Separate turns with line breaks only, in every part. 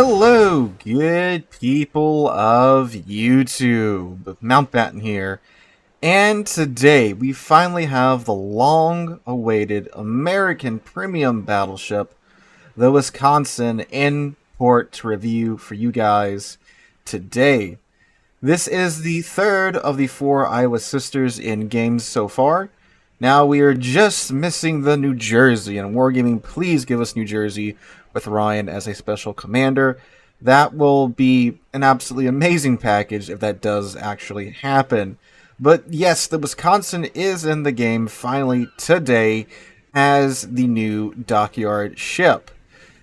Hello, good people of YouTube. Mountbatten here, and today we finally have the long-awaited American premium battleship, the Wisconsin, in port to review for you guys today. This is the third of the four Iowa sisters in games so far. Now we are just missing the New Jersey, and Wargaming, please give us New Jersey with Ryan as a special commander. That will be an absolutely amazing package if that does actually happen. But yes, the Wisconsin is in the game finally today as the new Dockyard ship.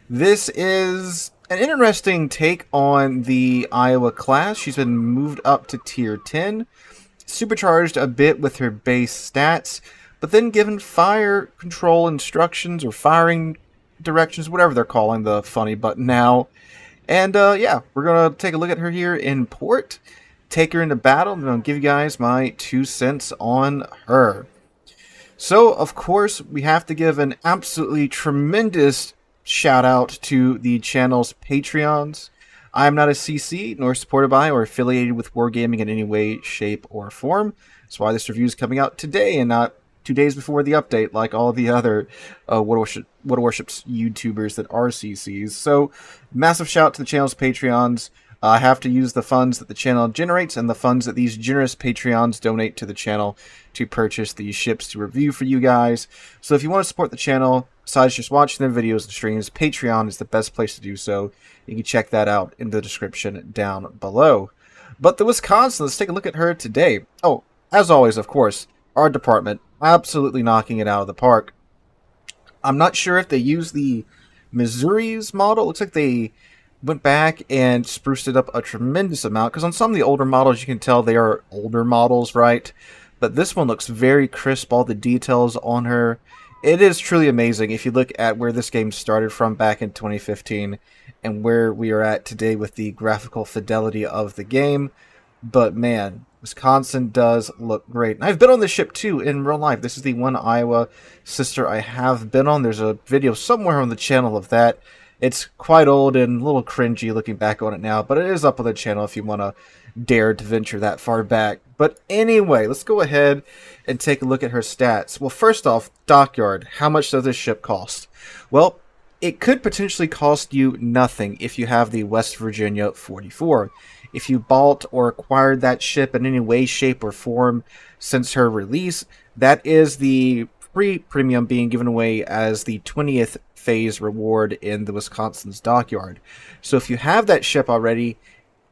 This is an interesting take on the Iowa class. She's been moved up to tier 10, supercharged a bit with her base stats, but then given fire control instructions or firing directions, whatever they're calling the funny button now. And yeah, we're going to take a look at her here in port, take her into battle, and I'll give you guys my 2 cents on her. So, of course, we have to give an absolutely tremendous shout out to the channel's Patreons. I am not a CC, nor supported by or affiliated with Wargaming in any way, shape, or form. That's why this review is coming out today and not 2 days before the update, like all the other Warships YouTubers that are CCs. So, massive shout out to the channel's Patreons. I have to use the funds that the channel generates and the funds that these generous Patreons donate to the channel to purchase these ships to review for you guys. So if you want to support the channel, besides just watching their videos and streams, Patreon is the best place to do so. You can check that out in the description down below. But the Wisconsin, let's take a look at her today. Oh, as always, of course, our department, absolutely knocking it out of the park. I'm not sure if they use the Missouri's model. It looks like they went back and spruced it up a tremendous amount, because on some of the older models you can tell they are older models, right? But this one looks very crisp, all the details on her. It is truly amazing if you look at where this game started from back in 2015 and where we are at today with the graphical fidelity of the game. But man, Wisconsin does look great. And I've been on this ship too in real life. This is the one Iowa sister I have been on. There's a video somewhere on the channel of that. It's quite old and a little cringy looking back on it now, but it is up on the channel if you want to dare to venture that far back. But anyway, let's go ahead and take a look at her stats. Well, first off, Dockyard. How much does this ship cost? Well, it could potentially cost you nothing if you have the West Virginia 44. If you bought or acquired that ship in any way, shape, or form since her release, that is the free premium being given away as the 20th phase reward in the Wisconsin's Dockyard. So if you have that ship already,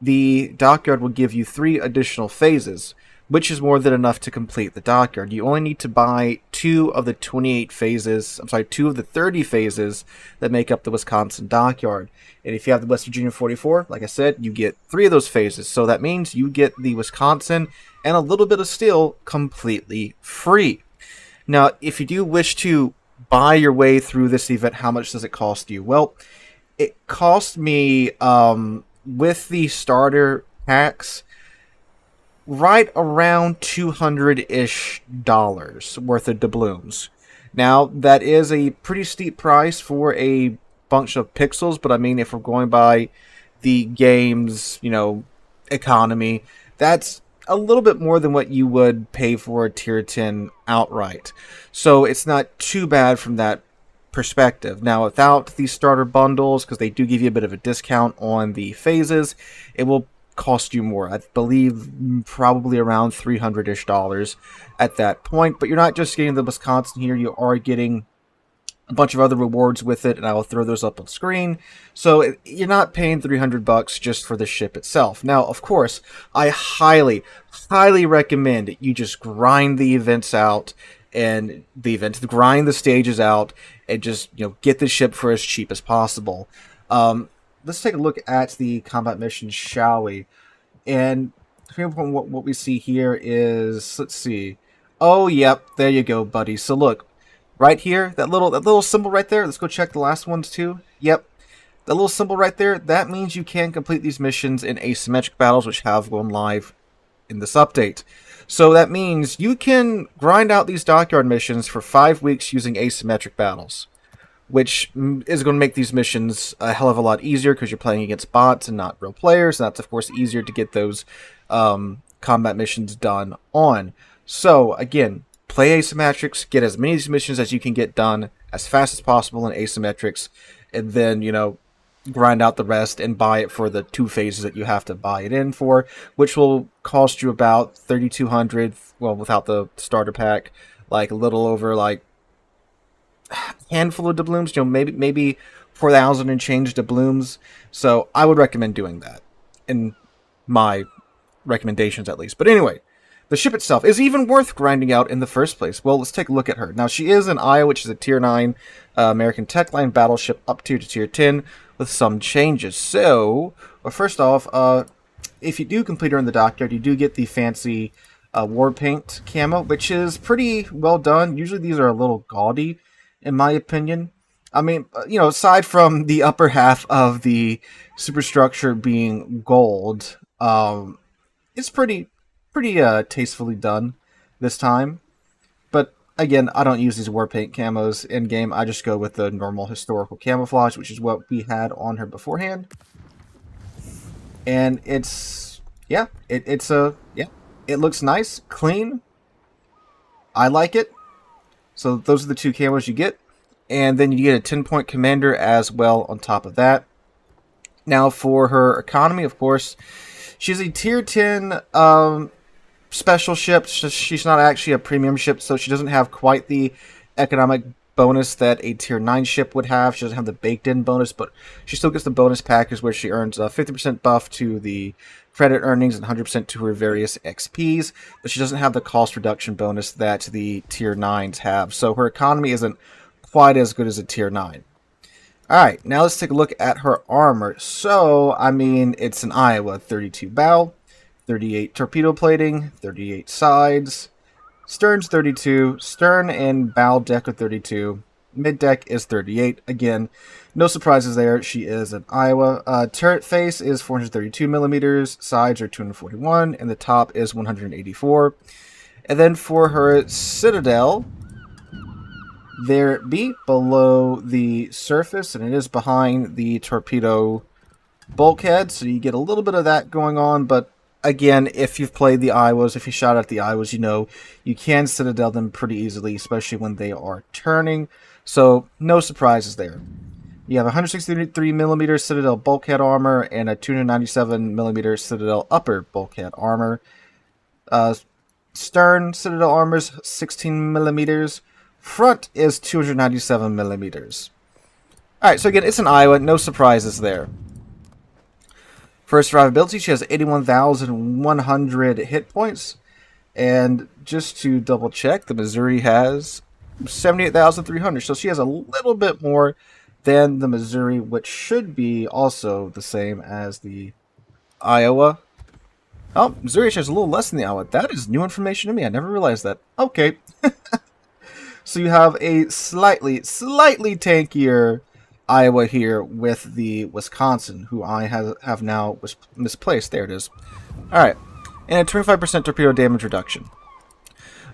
the Dockyard will give you 3 additional phases, which is more than enough to complete the Dockyard. You only need to buy 2 of the 28 phases, 2 of the 30 phases that make up the Wisconsin Dockyard. And if you have the West Virginia 44, like I said, you get 3 of those phases. So that means you get the Wisconsin and a little bit of steel completely free. Now, if you do wish to buy your way through this event, how much does it cost you? Well, it cost me, with the starter packs, right around $200-ish worth of doubloons. Now, that is a pretty steep price for a bunch of pixels, but I mean, if we're going by the game's, economy, that's a little bit more than what you would pay for a tier 10 outright. So it's not too bad from that perspective. Now, without these starter bundles, because they do give you a bit of a discount on the phases, it will cost you more. I believe probably around $300-ish at that point. But you're not just getting the Wisconsin here, you are getting a bunch of other rewards with it, and I will throw those up on screen. So you're not paying $300 just for the ship itself. Now, of course, I highly recommend you just grind the events out and grind the stages out and just, get the ship for as cheap as possible. Let's take a look at the combat missions, shall we? And what we see here is, let's see. Oh, yep, there you go, buddy. So look, right here, that little symbol right there. Let's go check the last ones too. Yep, that little symbol right there. That means you can complete these missions in asymmetric battles, which have gone live in this update. So that means you can grind out these Dockyard missions for 5 weeks using asymmetric battles. which is going to make these missions a hell of a lot easier because you're playing against bots and not real players. And that's, of course, easier to get those combat missions done on. So, again, play asymmetrics, get as many of these missions as you can get done as fast as possible in asymmetrics, and then, grind out the rest and buy it for the 2 phases that you have to buy it in for, which will cost you about 3,200, well, without the starter pack, like a little over like a handful of doubloons, maybe 4,000 and change doubloons. So I would recommend doing that, in my recommendations at least. But anyway, the ship itself is even worth grinding out in the first place. Well, let's take a look at her. Now, she is an Iowa, which is a Tier 9 American Tech Line battleship, Uptiered to Tier 10, with some changes. So, well, first off, if you do complete her in the dockyard, you do get the fancy war paint camo, which is pretty well done. Usually these are a little gaudy, in my opinion. I mean, aside from the upper half of the superstructure being gold, it's pretty tastefully done this time. But again, I don't use these war paint camos in game. I just go with the normal historical camouflage, which is what we had on her beforehand. And it looks nice, clean. I like it. So those are the 2 camos you get. And then you get a 10-point commander as well on top of that. Now for her economy, of course, she's a Tier 10 special ship. She's not actually a premium ship, so she doesn't have quite the economic bonus that a Tier 9 ship would have. She doesn't have the baked-in bonus, but she still gets the bonus package where she earns a 50% buff to the credit earnings and 100% to her various XPs, but she doesn't have the cost reduction bonus that the Tier 9s have. So her economy isn't quite as good as a Tier 9. Alright, now let's take a look at her armor. So, I mean, it's an Iowa, 32 bow, 38 torpedo plating, 38 sides, stern's 32, stern and bow deck are 32, mid deck is 38. Again, no surprises there. She is an Iowa. Turret face is 432 millimeters, sides are 241, and the top is 184. And then for her citadel, there it be below the surface, and it is behind the torpedo bulkhead, so you get a little bit of that going on. But again, if you've played the Iowas, if you shot at the Iowas, you can citadel them pretty easily, especially when they are turning. So no surprises there. You have 163 millimeter citadel bulkhead armor and a 297 millimeter citadel upper bulkhead armor. Stern citadel armor is 16 millimeters. Front is 297 millimeters. Alright, so again, it's an Iowa. No surprises there. For her survivability, she has 81,100 hit points. And just to double check, the Missouri has 78,300. So she has a little bit more than the Missouri, which should be also the same as the Iowa. Oh, Missouri has a little less than the Iowa. That is new information to me. I never realized that. Okay. So you have a slightly tankier Iowa here with the Wisconsin, who I have now misplaced. There it is. Alright. And a 25% torpedo damage reduction.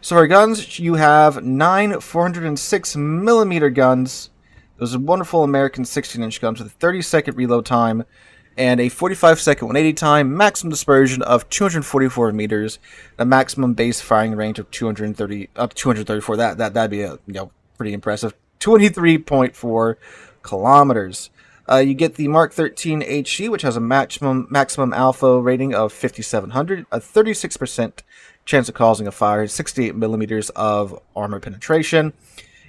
So for guns, you have 9 406 millimeter guns. Those are wonderful American 16-inch guns with a 30-second reload time and a 45-second 180 time, maximum dispersion of 244 meters, a maximum base firing range of 234. That'd be pretty impressive. 23.4 kilometers. You get the Mark 13 HE, which has a maximum alpha rating of 5,700, a 36% chance of causing a fire, 68 millimeters of armor penetration.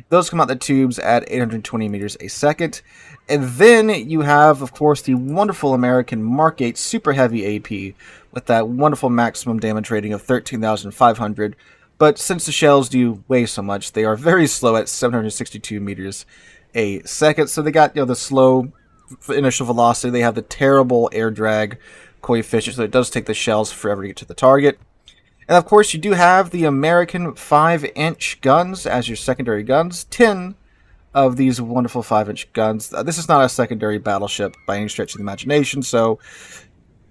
Those come out the tubes at 820 meters a second. And then you have, of course, the wonderful American Mark 8 Super Heavy AP with that wonderful maximum damage rating of 13,500. But since the shells do weigh so much, they are very slow at 762 meters a second. So they got the slow initial velocity. They have the terrible air drag coefficient, so it does take the shells forever to get to the target. And of course, you do have the American 5-inch guns as your secondary guns. 10 of these wonderful 5-inch guns. This is not a secondary battleship by any stretch of the imagination, so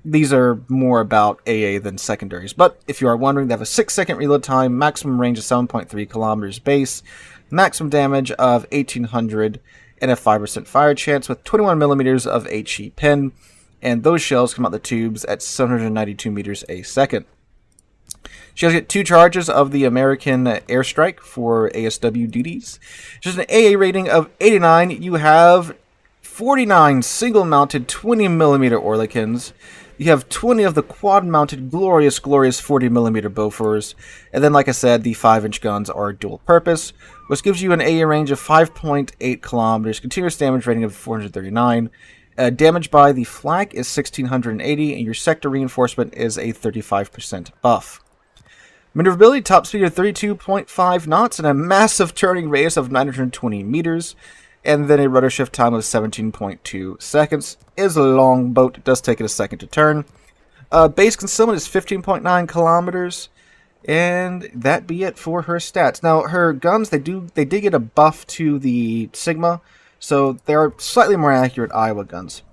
these are more about AA than secondaries. But if you are wondering, they have a 6-second reload time, maximum range of 7.3 kilometers base, maximum damage of 1,800, and a 5% fire chance with 21 millimeters of HE pen, and those shells come out the tubes at 792 meters a second. She does get 2 charges of the American Airstrike for ASW duties. Just an AA rating of 89. You have 49 single-mounted 20mm Oerlikons. You have 20 of the quad-mounted glorious 40mm Bofors. And then, like I said, the 5-inch guns are dual-purpose, which gives you an AA range of 5.8 kilometers, continuous damage rating of 439. Damage by the flak is 1680, and your sector reinforcement is a 35% buff. Maneuverability, top speed of 32.5 knots, and a massive turning radius of 920 meters. And then a rudder shift time of 17.2 seconds. Is a long boat. It does take it a second to turn. Base concealment is 15.9 kilometers. And that be it for her stats. Now, her guns, they did get a buff to the Sigma. So they are slightly more accurate Iowa guns.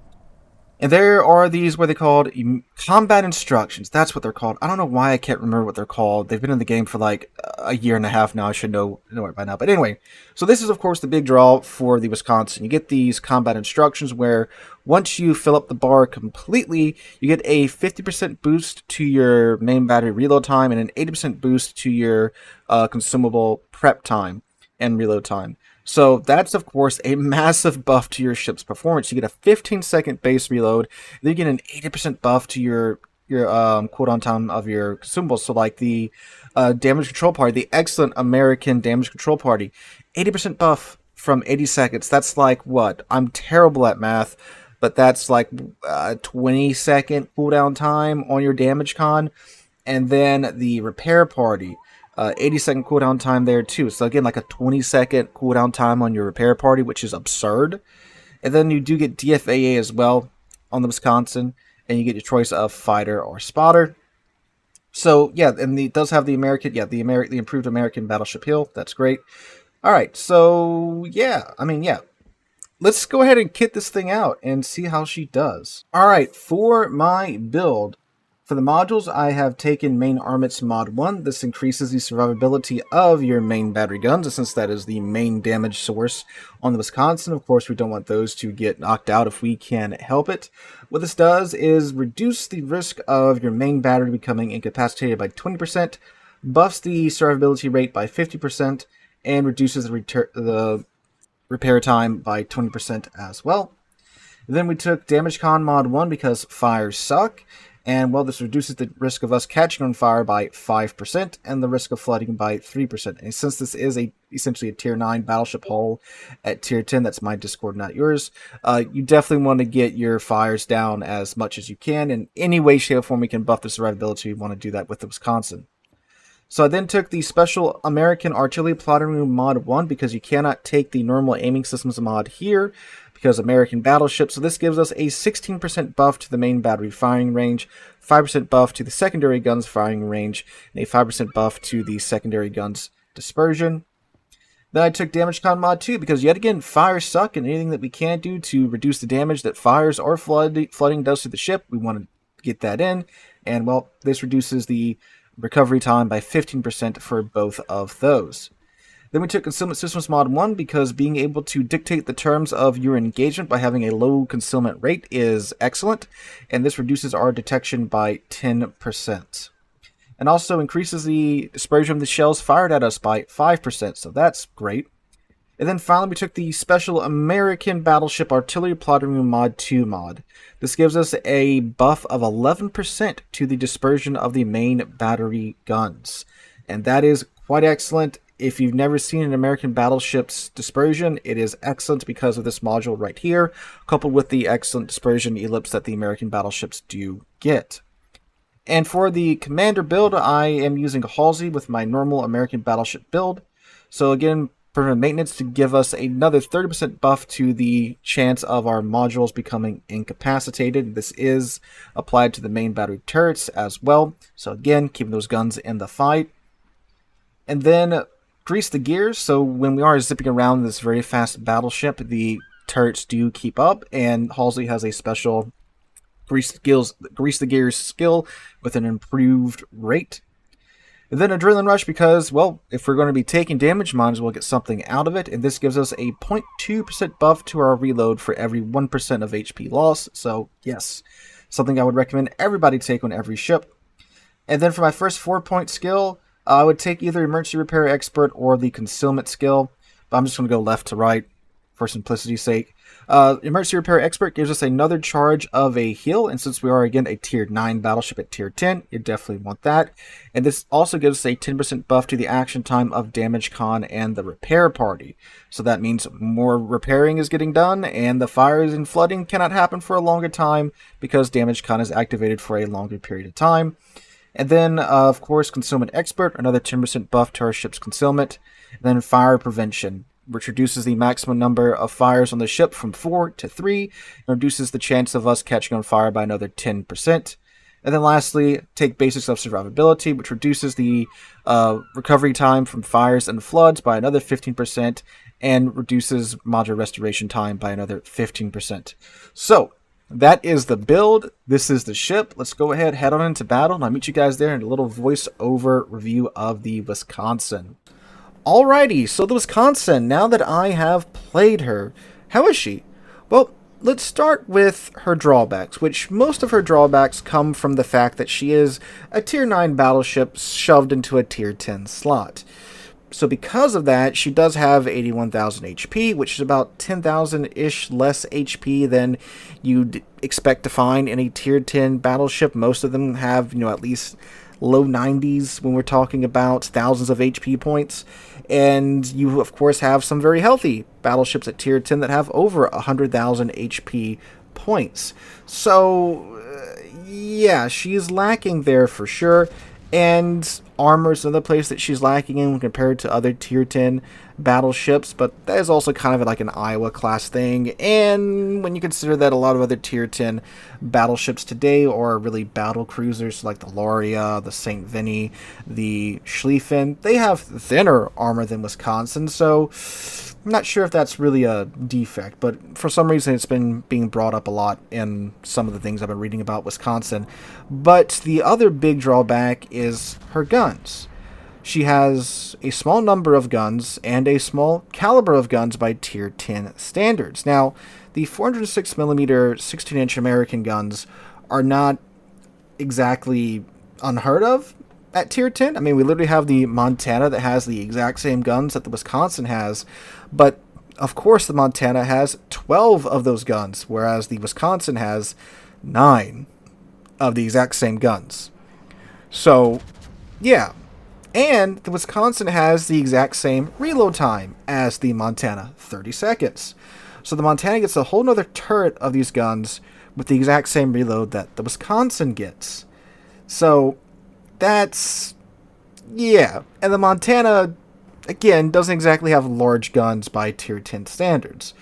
And there are these, what they called combat instructions. That's what they're called. I don't know why I can't remember what they're called. They've been in the game for like a year and a half now. I should know it by now. But anyway, so this is, of course, the big draw for the Wisconsin. You get these combat instructions where once you fill up the bar completely, you get a 50% boost to your main battery reload time and an 80% boost to your consumable prep time and reload time. So that's, of course, a massive buff to your ship's performance. You get a 15-second base reload, then you get an 80% buff to your cooldown time of your consumables. So like the damage control party, the excellent American damage control party, 80% buff from 80 seconds. That's like what? I'm terrible at math, but that's like a 20-second cooldown time on your damage con. And then the repair party, 80-second cooldown time there too. So again, like a 20-second cooldown time on your repair party, which is absurd. And then you do get DFAA as well on the Wisconsin, and you get your choice of fighter or spotter. So yeah, and it does have the the improved American battleship hill. That's great. All right, so yeah, let's go ahead and kit this thing out and see how she does. All right, for my build. For the modules, I have taken Main Armets Mod 1. This increases the survivability of your main battery guns, since that is the main damage source on the Wisconsin. Of course, we don't want those to get knocked out if we can help it. What this does is reduce the risk of your main battery becoming incapacitated by 20%, buffs the survivability rate by 50%, and reduces the repair time by 20% as well. Then we took Damage Con Mod 1 because fires suck. And, well, this reduces the risk of us catching on fire by 5% and the risk of flooding by 3%. And since this is essentially a Tier 9 battleship hull at Tier 10, that's my Discord, not yours, you definitely want to get your fires down as much as you can. In any way, shape, or form we can buff the survivability, we want to do that with the Wisconsin. So I then took the Special American Artillery Plotting Room Mod 1 because you cannot take the normal aiming systems mod here because American battleships. So this gives us a 16% buff to the main battery firing range, 5% buff to the secondary guns firing range, and a 5% buff to the secondary guns dispersion. Then I took Damage Con Mod 2 because, yet again, fires suck, and anything that we can do to reduce the damage that fires or flooding does to the ship, we want to get that in. And, well, this reduces the recovery time by 15% for both of those. Then we took Concealment Systems Mod 1 because being able to dictate the terms of your engagement by having a low concealment rate is excellent, and this reduces our detection by 10%. And also increases the dispersion of the shells fired at us by 5%, so that's great. And then finally we took the Special American Battleship Artillery Plotting Room Mod 2 mod. This gives us a buff of 11% to the dispersion of the main battery guns. And that is quite excellent. If you've never seen an American battleship's dispersion, it is excellent because of this module right here, coupled with the excellent dispersion ellipse that the American battleships do get. And for the commander build, I am using Halsey with my normal American battleship build. So again, for maintenance to give us another 30% buff to the chance of our modules becoming incapacitated. This is applied to the main battery turrets as well. So again, keeping those guns in the fight. And then grease the gears, so when we are zipping around this very fast battleship, the turrets do keep up, and Halsey has a special grease the gears skill with an improved rate. And then Adrenaline Rush because, well, if we're going to be taking damage, might as well get something out of it. And this gives us a 0.2% buff to our reload for every 1% of HP loss. So, yes, something I would recommend everybody take on every ship. And then for my first 4-point skill, I would take either Emergency Repair Expert or the Concealment skill. But I'm just going to go left to right for simplicity's sake. Emergency Repair Expert gives us another charge of a heal, and since we are, again, a Tier 9 battleship at Tier 10, you definitely want that. And this also gives us a 10% buff to the action time of Damage Con and the Repair Party. So that means more repairing is getting done, and the fires and flooding cannot happen for a longer time because Damage Con is activated for a longer period of time. And then, of course, Concealment Expert, another 10% buff to our ship's concealment. And then Fire Prevention, which reduces the maximum number of fires on the ship from 4 to 3, and reduces the chance of us catching on fire by another 10%. And then lastly, take Basics of Survivability, which reduces the recovery time from fires and floods by another 15%, and reduces modular restoration time by another 15%. So, that is the build. This is the ship. Let's go ahead, head on into battle, and I'll meet you guys there in a little voice-over review of the Wisconsin. Alrighty, so the Wisconsin, now that I have played her, how is she? Well, let's start with her drawbacks, which most of her drawbacks come from the fact that she is a Tier 9 battleship shoved into a Tier 10 slot. So because of that, she does have 81,000 HP, which is about 10,000-ish less HP than you'd expect to find in a Tier 10 battleship. Most of them have, at least low 90s when we're talking about thousands of HP points. And you, of course, have some very healthy battleships at Tier 10 that have over 100,000 HP points. So, yeah, she's lacking there for sure. And armor is another place that she's lacking in when compared to other Tier 10 battleships, but that is also kind of like an Iowa class thing. And when you consider that a lot of other Tier 10 battleships today are really battle cruisers like the Lauria, the St. Vinny, the Schlieffen, they have thinner armor than Wisconsin, so I'm not sure if that's really a defect, but for some reason it's been being brought up a lot in some of the things I've been reading about Wisconsin. But the other big drawback is her guns. She has a small number of guns and a small caliber of guns by Tier 10 standards. Now, the 406mm 16-inch American guns are not exactly unheard of at Tier 10. I mean, we literally have the Montana that has the exact same guns that the Wisconsin has, but of course the Montana has 12 of those guns, whereas the Wisconsin has 9 of the exact same guns. So, yeah. And the Wisconsin has the exact same reload time as the Montana, 30 seconds. So the Montana gets a whole nother turret of these guns with the exact same reload that the Wisconsin gets. So that's, yeah. And the Montana, again, doesn't exactly have large guns by Tier 10 standards.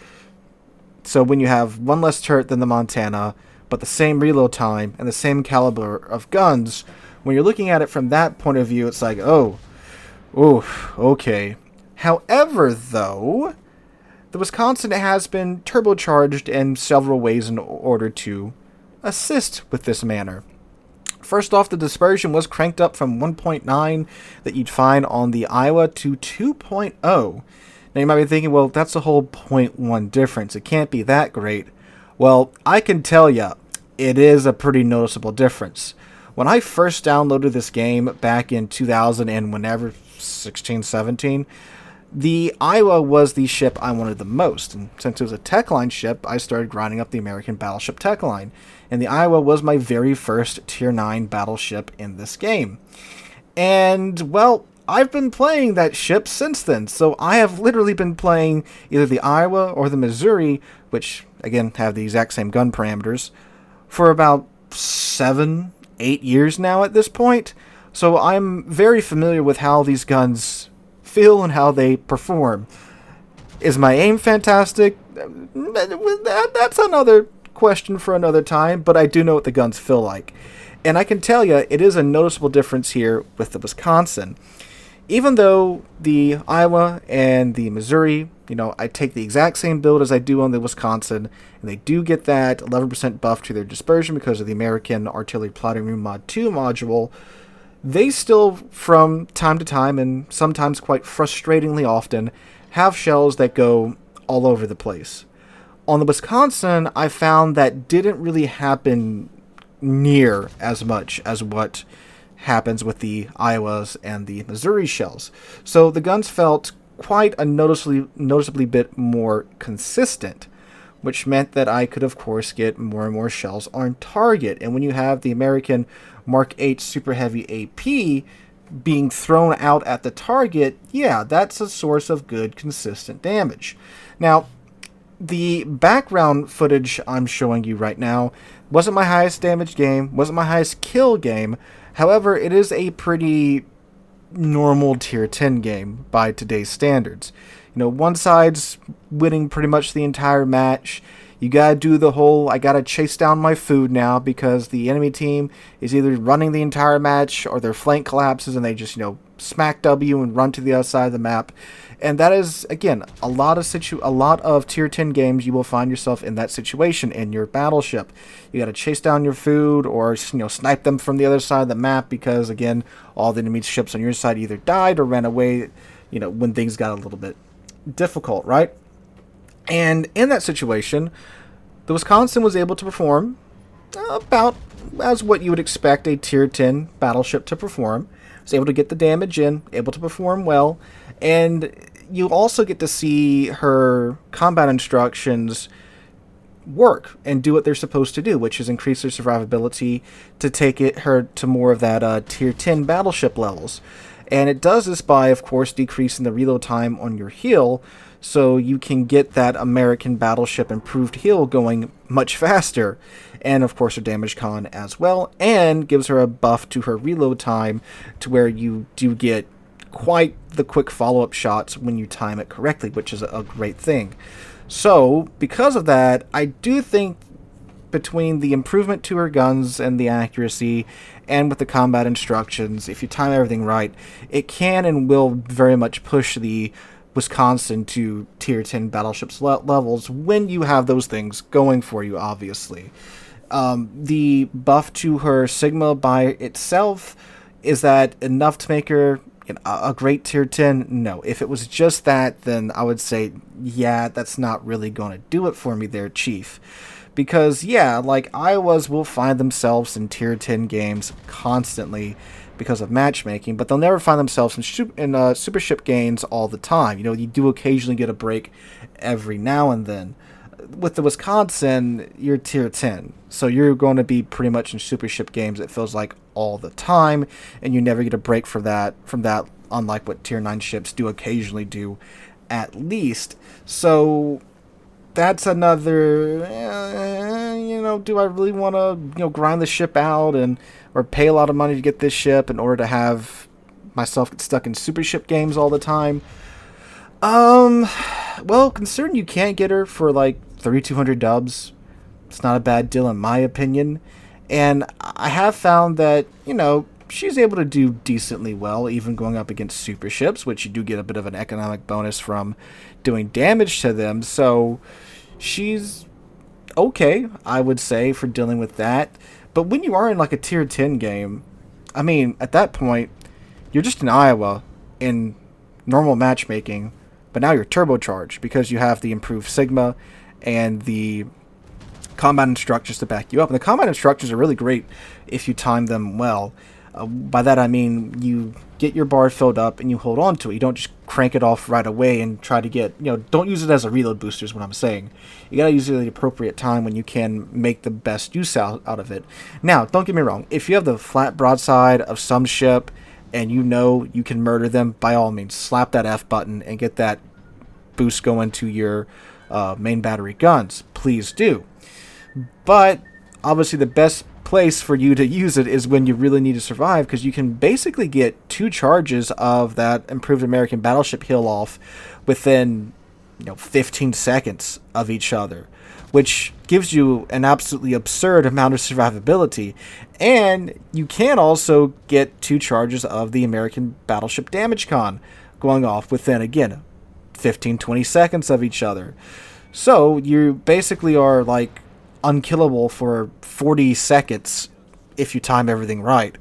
So when you have one less turret than the Montana, but the same reload time and the same caliber of guns, when you're looking at it from that point of view, it's like, oh, okay. However, though, the Wisconsin has been turbocharged in several ways in order to assist with this manner. First off, the dispersion was cranked up from 1.9 that you'd find on the Iowa to 2.0. Now you might be thinking, well, that's a whole 0.1 difference. It can't be that great. Well, I can tell you, it is a pretty noticeable difference. When I first downloaded this game back in 2000 and whenever, 16, 17, the Iowa was the ship I wanted the most. And since it was a tech line ship, I started grinding up the American battleship tech line. And the Iowa was my very first Tier 9 battleship in this game. And, well, I've been playing that ship since then. So I have literally been playing either the Iowa or the Missouri, which, again, have the exact same gun parameters, for about 7-8 years now at this point. So I'm very familiar with how these guns feel and how they perform. Is my aim fantastic? That's another question for another time, but I do know what the guns feel like. And I can tell you, it is a noticeable difference here with the Wisconsin. Even though the Iowa and the Missouri, I take the exact same build as I do on the Wisconsin, and they do get that 11% buff to their dispersion because of the American Artillery Plotting Room Mod 2 module, they still, from time to time, and sometimes quite frustratingly often, have shells that go all over the place. On the Wisconsin, I found that didn't really happen near as much as what happens with the Iowas and the Missouri shells. So the guns felt quite a noticeably bit more consistent, which meant that I could, of course, get more and more shells on target. And when you have the American Mark 8 Super Heavy AP being thrown out at the target, yeah, that's a source of good, consistent damage. Now, the background footage I'm showing you right now wasn't my highest damage game, wasn't my highest kill game. However, it is a pretty normal tier 10 game by today's standards. You know, one side's winning pretty much the entire match. You gotta do the whole, I gotta chase down my food now because the enemy team is either running the entire match or their flank collapses and they just, smack W and run to the other side of the map. And that is, again, a lot of tier 10 games you will find yourself in that situation in your battleship. You gotta chase down your food or, snipe them from the other side of the map because, again, all the enemy ships on your side either died or ran away, when things got a little bit difficult, right? And in that situation, the Wisconsin was able to perform about as what you would expect a tier 10 battleship to perform. Was able to get the damage in, able to perform well, and you also get to see her combat instructions work and do what they're supposed to do, which is increase their survivability to take her to more of that tier 10 battleship levels. And it does this by, of course, decreasing the reload time on your heal, so you can get that American battleship improved heal going much faster. And, of course, her damage con as well, and gives her a buff to her reload time to where you do get quite the quick follow-up shots when you time it correctly, which is a great thing. So, because of that, I do think between the improvement to her guns and the accuracy and with the combat instructions, if you time everything right, it can and will very much push the Wisconsin to tier 10 battleships levels when you have those things going for you, obviously. The buff to her Sigma by itself, is that enough to make her a great tier 10? No. If it was just that, then I would say, yeah, that's not really going to do it for me there, Chief. Because, yeah, like, Iowas will find themselves in tier 10 games constantly because of matchmaking, but they'll never find themselves in super ship gains all the time. You do occasionally get a break every now and then. With the Wisconsin, you're tier 10, so you're going to be pretty much in super ship games, it feels like, all the time, and you never get a break from that, unlike what tier 9 ships do occasionally do, at least. So that's another, do I really want to, grind the ship out or pay a lot of money to get this ship in order to have myself get stuck in super ship games all the time? Well, considering you can't get her for like 3,200 dubs, it's not a bad deal in my opinion. And I have found that, she's able to do decently well, even going up against super ships, which you do get a bit of an economic bonus from doing damage to them. So she's okay, I would say, for dealing with that. But when you are in like a tier 10 game, I mean, at that point, you're just in Iowa in normal matchmaking, but now you're turbocharged because you have the improved Sigma and the combat instructions to back you up. And the combat instructions are really great if you time them well. By that I mean you get your bar filled up and you hold on to it. You don't just crank it off right away and try to get, don't use it as a reload booster is what I'm saying. You gotta use it at the appropriate time when you can make the best use out of it. Now, don't get me wrong. If you have the flat broadside of some ship and you can murder them, by all means, slap that F button and get that boost going to your main battery guns. Please do. But obviously the best place for you to use it is when you really need to survive, because you can basically get 2 charges of that improved American battleship heal off within 15 seconds of each other, which gives you an absolutely absurd amount of survivability. And you can also get 2 charges of the American battleship damage con going off within, again, 15-20 seconds of each other. So you basically are unkillable for 40 seconds if you time everything right,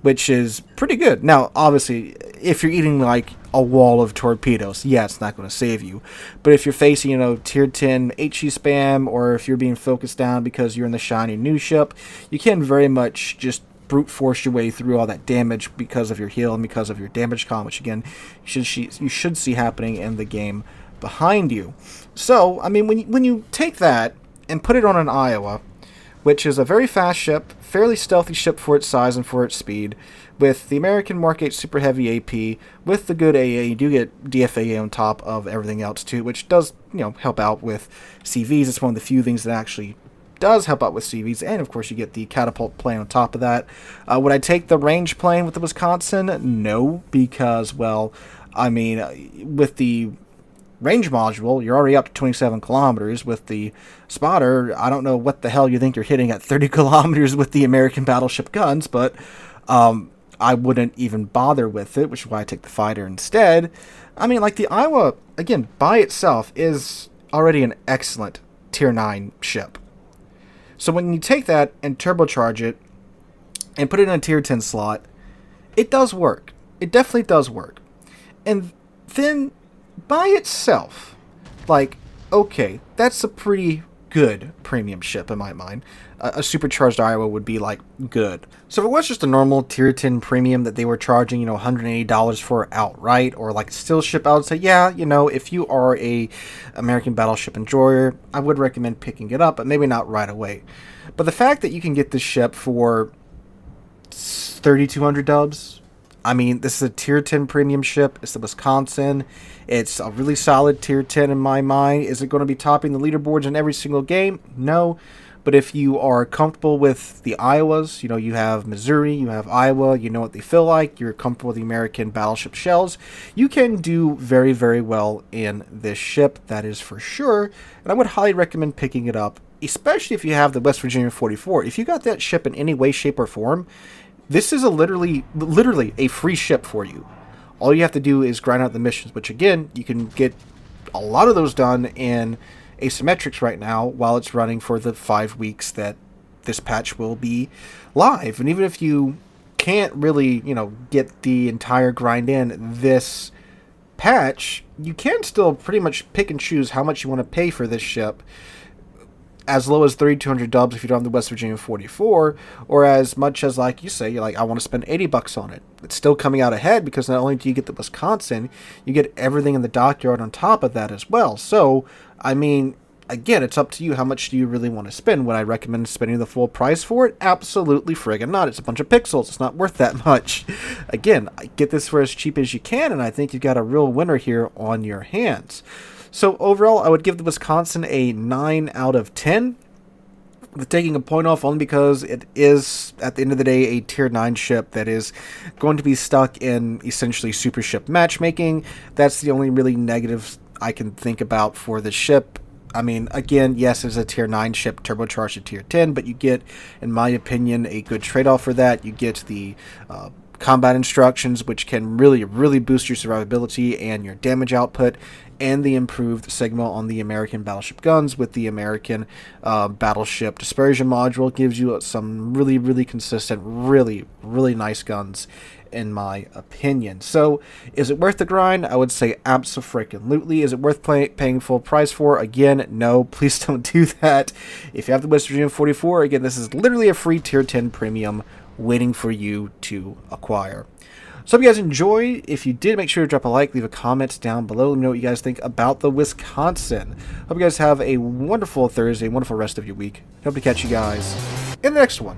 which is pretty good. Now, obviously, if you're eating like a wall of torpedoes, yeah, it's not going to save you. But if you're facing, tier 10 HE spam, or if you're being focused down because you're in the shiny new ship, you can very much just brute force your way through all that damage because of your heal and because of your damage con, which again, you should see happening in the game behind you. So, I mean, when you take that and put it on an Iowa, which is a very fast ship, fairly stealthy ship for its size and for its speed, with the American Mark 8 Super Heavy AP, with the good AA, you do get DFAA on top of everything else too, which does, help out with CVs. It's one of the few things that actually does help out with CVs, and of course you get the catapult plane on top of that. Would I take the range plane with the Wisconsin? No, because, well, I mean, with the range module, you're already up to 27 kilometers. With the spotter, I don't know what the hell you think you're hitting at 30 kilometers with the American battleship guns, but I wouldn't even bother with it, which is why I take the fighter instead. I mean, like, the Iowa, again, by itself is already an excellent tier 9 ship. So when you take that and turbocharge it and put it in a tier 10 slot, it does work. It definitely does work. And then by itself, like, okay, that's a pretty good premium ship in my mind. A supercharged Iowa would be, like, good. So if it was just a normal tier 10 premium that they were charging, $180 for outright, or like a steel ship, I would say, yeah, if you are a American battleship enjoyer, I would recommend picking it up, but maybe not right away. But the fact that you can get this ship for 3,200 dubs, I mean, this is a tier 10 premium ship. It's the Wisconsin. It's a really solid tier 10 in my mind. Is it going to be topping the leaderboards in every single game? No. But if you are comfortable with the Iowas, you have Missouri, you have Iowa, you know what they feel like, you're comfortable with the American battleship shells, you can do very, very well in this ship, that is for sure. And I would highly recommend picking it up, especially if you have the West Virginia 44. If you got that ship in any way, shape, or form, this is literally a free ship for you. All you have to do is grind out the missions, which again, you can get a lot of those done in asymmetrics right now while it's running for the 5 weeks that this patch will be live. And even if you can't really, get the entire grind in this patch, you can still pretty much pick and choose how much you want to pay for this ship, as low as 3,200 dubs if you don't have the West Virginia 44, or as much as, like you say, you're like, I want to spend $80 on it. It's still coming out ahead because not only do you get the Wisconsin, you get everything in the dockyard on top of that as well. So, I mean, again, it's up to you. How much do you really want to spend? Would I recommend spending the full price for it? Absolutely friggin' not. It's a bunch of pixels. It's not worth that much. Again, get this for as cheap as you can, and I think you've got a real winner here on your hands. So overall, I would give the Wisconsin a 9 out of 10, with taking a point off only because it is, at the end of the day, a tier 9 ship that is going to be stuck in essentially super ship matchmaking. That's the only really negative I can think about for the ship. I mean, again, yes, it's a tier 9 ship turbocharged to tier 10, but you get, in my opinion, a good trade-off for that. You get the combat instructions, which can really, really boost your survivability and your damage output, and the improved Sigma on the American battleship guns with the American battleship dispersion module. Gives you some really, really consistent, really, really nice guns, in my opinion. So, is it worth the grind? I would say abso-freaking-lutely. Is it worth paying full price for? Again, no. Please don't do that. If you have the West Virginia 44, again, this is literally a free tier 10 premium waiting for you to acquire. So hope you guys enjoyed. If you did, make sure to drop a like, leave a comment down below. Let me know what you guys think about the Wisconsin. Hope you guys have a wonderful Thursday, wonderful rest of your week. Hope to catch you guys in the next one.